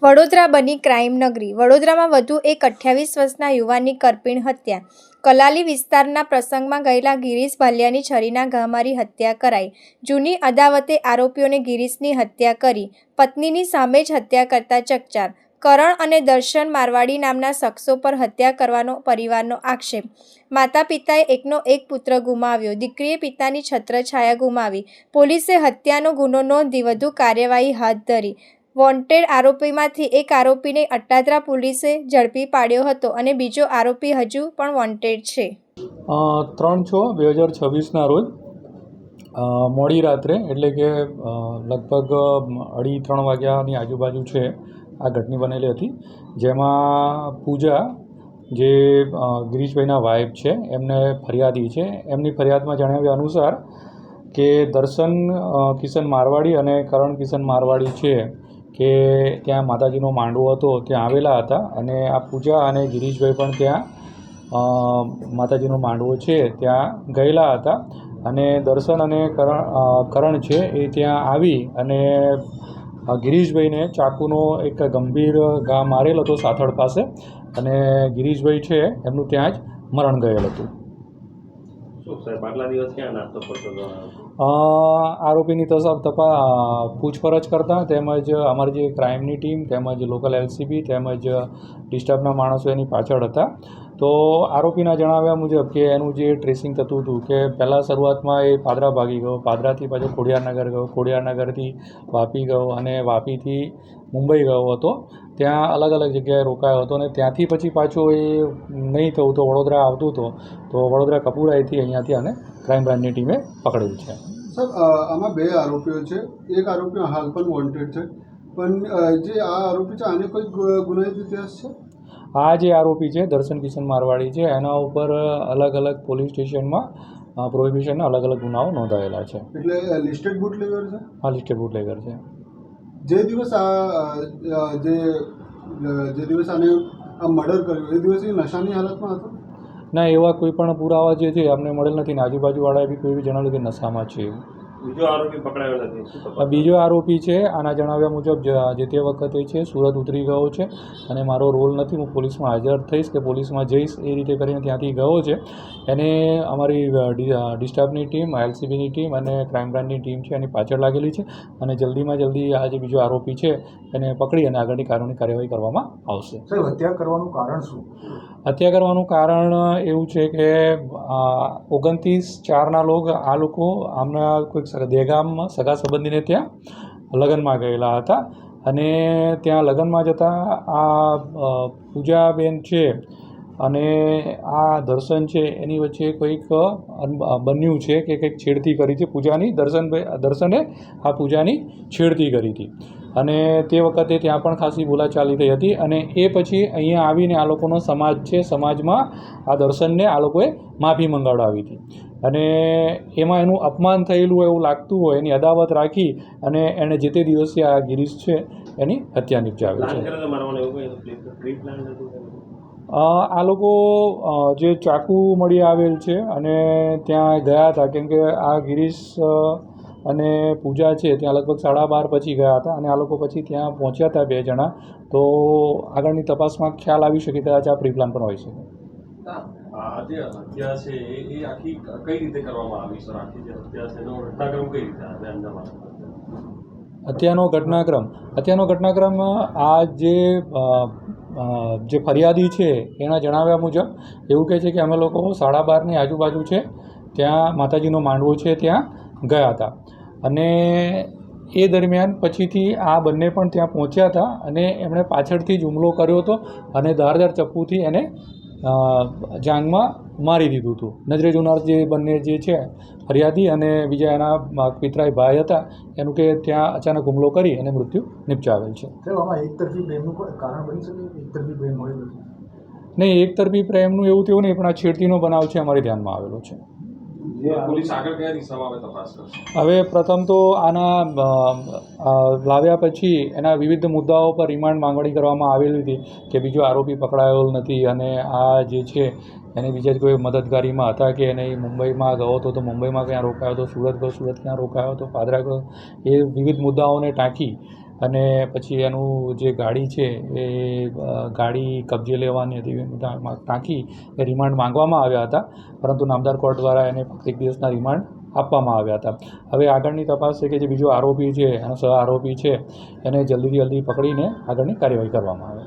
વડોદરા બની ક્રાઇમ નગરી. વડોદરામાં વધુ એક 28 વર્ષના યુવાનની કરપીણ હત્યા. કલાલી વિસ્તારના પ્રસંગમાં ગયેલા ગિરીશ ભાલિયાની છરીના ઘા મારી હત્યા કરાઈ. જૂની અદાવતે આરોપીઓને ગિરીશની હત્યા કરી. પત્નીની સામે જ હત્યા કરતા ચકચાર. કરણ અને દર્શન મારવાડી નામના શખ્સો પર હત્યા કરવાનો પરિવારનો આક્ષેપ. માતા પિતાએ એકનો એક પુત્ર ગુમાવ્યો. દીકરીએ પિતાની છત્રછાયા ગુમાવી. પોલીસે હત્યાનો ગુનો નોંધી વધુ કાર્યવાહી હાથ ધરી. વોન્ટેડ આરોપીમાંથી એક આરોપીને અટાદરા પોલીસે ઝડપી પાડ્યો હતો અને બીજો આરોપી હજુ પણ વોન્ટેડ છે. 3/6/2026ના રોજ મોડી રાત્રે એટલે કે લગભગ 2:30 વાગ્યાની આજુબાજુ છે આ ઘટના બનેલી હતી, જેમાં પૂજા જે ગિરીશભાઈના વાઇફ છે એમને ફરિયાદી છે. એમની ફરિયાદમાં જણાવ્યા અનુસાર કે દર્શન કિશન મારવાડી અને કરણ કિશન મારવાડી છે કે ત્યાં માતાજીનો માંડવો હતો ત્યાં આવેલા હતા અને આ પૂજા અને ગિરીશભાઈ પણ ત્યાં માતાજીનો માંડવો છે ત્યાં ગયેલા હતા અને દર્શન અને કરણ છે એ ત્યાં આવી અને ગિરીશભાઈને ચાકુનો એક ગંભીર ઘા મારેલ હતો સાથળ પાસે અને ગિરીશભાઈ છે એમનું ત્યાં જ મરણ ગયેલ હતું. આરોપીની પૂછપરછ કરતાં તેમજ અમારી જે ક્રાઇમની ટીમ તેમજ લોકલ LCB તેમજ ડિસ્ટર્બના માણસો એની પાછળ હતા. તો આરોપીના જણાવ્યા મુજબ કે એનું જે ટ્રેસિંગ થતું હતું કે પહેલાં શરૂઆતમાં એ પાદરા ભાગી ગયો, પાદરાથી પાછો ખોડિયારનગર ગયો, ખોડિયારનગરથી વાપી ગયો અને વાપીથી મુંબઈ ગયો હતો. ત્યાં અલગ અલગ જગ્યાએ રોકાયો હતો અને ત્યાંથી પછી પાછો એ નહીં થયું તો વડોદરા આવતું હતો તો વડોદરા કપૂરાઈથી અહીંયાથી અને ક્રાઇમ બ્રાન્ચની ટીમે પકડેલ છે. સર, આમાં 2 આરોપીઓ છે. એક આરોપી હાલ પણ વોન્ટેડ છે, પણ જે આ આરોપી છે આને કોઈ ગુનાહિત ઇતિહાસ છે? આ જે આરોપી છે દર્શન કિશન મારવાડી છે એના ઉપર અલગ અલગ પોલીસ સ્ટેશનમાં પ્રોહિબિશનના અલગ અલગ ગુનાઓ નોંધાયેલા છે. એટલે લિસ્ટેડ બુટલેગર છે? હા, લિસ્ટેડ બુટલેગર છે. જે દિવસ આને આ મર્ડર કર્યું એ દિવસે નશાની હાલતમાં હતો? ના, એવા કોઈ પણ પુરાવા જે છે અમને મળેલ નથી ને આજુબાજુવાળાએ બી કોઈ બી જણાવ્યું કે નશામાં છે. બીજો આરોપી પકડાયો નથી? બીજો આરોપી છે આના જણાવ્યા મુજબ જે તે વખતે છે સુરત ઉતરી ગયો છે અને મારો રોલ નથી, હું પોલીસમાં હાજર થઈશ કે પોલીસમાં જઈશ એ રીતે કરીને ત્યાંથી ગયો છે. એને અમારી ડિસ્ટર્બની ટીમ, LCBની ટીમ અને ક્રાઇમ બ્રાન્ચની ટીમ છે એની પાછળ લાગેલી છે અને જલ્દીમાં જલ્દી આ જે બીજો આરોપી છે એને પકડી અને આગળની કાનૂની કાર્યવાહી કરવામાં આવશે. સાહેબ, હત્યા કરવાનું કારણ શું? હત્યા કરવાનું કારણ એવું છે કે 29/4 આ લોકો આમના કોઈક દહેગામમાં સગા સંબંધીને ત્યાં લગ્નમાં ગયેલા હતા અને ત્યાં લગ્નમાં જતાં આ પૂજાબેન છે અને આ દર્શન છે એની વચ્ચે કોઈક બન્યું છે કે કંઈક છેડતી કરી છે પૂજાની. દર્શને આ પૂજાની છેડતી કરી હતી અને તે વખતે ત્યાં પણ ખાસી બોલાચાલી થઈ હતી અને એ પછી અહીંયા આવીને આ લોકોનો સમાજ છે, સમાજમાં આ દર્શનને આ લોકોએ માફી મંગાવડાવી હતી અને એમાં એનું અપમાન થયેલું એવું લાગતું હોય એની અદાવત રાખી અને એણે જે તે દિવસે આ ગિરીશ છે એની હત્યા નિપજાવી છે. આ લોકો જે ચાકુ મળી આવેલ છે અને ત્યાં ગયા હતા કેમ કે આ ગિરીશ અને પૂજા છે ત્યાં લગભગ 12:30 પછી ગયા હતા અને આ લોકો પછી ત્યાં પહોંચ્યા હતા 2 જણા. તો આગળની તપાસમાં ખ્યાલ આવી શકે કદાચ આ પ્રી પ્લાન પણ હોઈ શકે. આ જે હત્યા છે એ આખી કઈ રીતે કરવામાં આવી સર? આખી જે હત્યા છે એનો ઘટનાક્રમ કઈ રીતે આવે અંજામ? હત્યાનો ઘટનાક્રમ આ જે ફરિયાદી છે એના જણાવ્યા મુજબ એવું કહે છે કે અમે લોકો 12:30ની આજુબાજુ છે ત્યાં માતાજીનો માંડવો છે ત્યાં ગયા હતા અને એ દરમિયાન પછીથી આ બંને પણ ત્યાં પહોંચ્યા હતા અને એમણે પાછળથી જ હુમલો કર્યો હતો અને ધારદાર ચપ્પુથી એને જાંઘમાં મારી દીધું હતું. નજરે જોનાર જે બંને જે છે ફરિયાદી અને બીજા એના પિતરાઈ ભાઈ હતા એનું કે ત્યાં અચાનક હુમલો કરી અને મૃત્યુ નિપજાવેલ છે. આમાં એકતરફી પ્રેમનું કારણ બની શકે? એકતરફી પ્રેમ હોય નહીં, એકતરફી પ્રેમનું એવું તેવું નહીં, પણ આ છેડતીનો બનાવ છે અમારી ધ્યાનમાં આવેલો છે. પોલીસ આગળ કયા દિશામાં તપાસ કરશે? હવે પ્રથમ તો આના લાવ્યા પછી એના વિવિધ મુદ્દાઓ પર રિમાન્ડ માંગણી કરવામાં આવેલી હતી કે બીજો આરોપી પકડાયો નથી અને આ જે છે એને બીજા જ કોઈ મદદગારીમાં હતા કે એને મુંબઈમાં ગયો હતો તો મુંબઈમાં ક્યાં રોકાયો હતો, સુરત ગયો સુરત ક્યાં રોકાયો હતો, પાદરા ગયો, એ વિવિધ મુદ્દાઓને ટાંકી અને પછી એનું જે ગાડી છે એ ગાડી કબજે લેવાની હતી ટાંકી એ રિમાન્ડ માંગવામાં આવ્યા હતા, પરંતુ નામદાર કોર્ટ દ્વારા એને ફક્ત 1 દિવસના રિમાન્ડ આપવામાં આવ્યા હતા. હવે આગળની તપાસ છે કે જે બીજો આરોપી છે, એનો સહ આરોપી છે, એને જલ્દીથી જલ્દી પકડીને આગળની કાર્યવાહી કરવામાં આવે.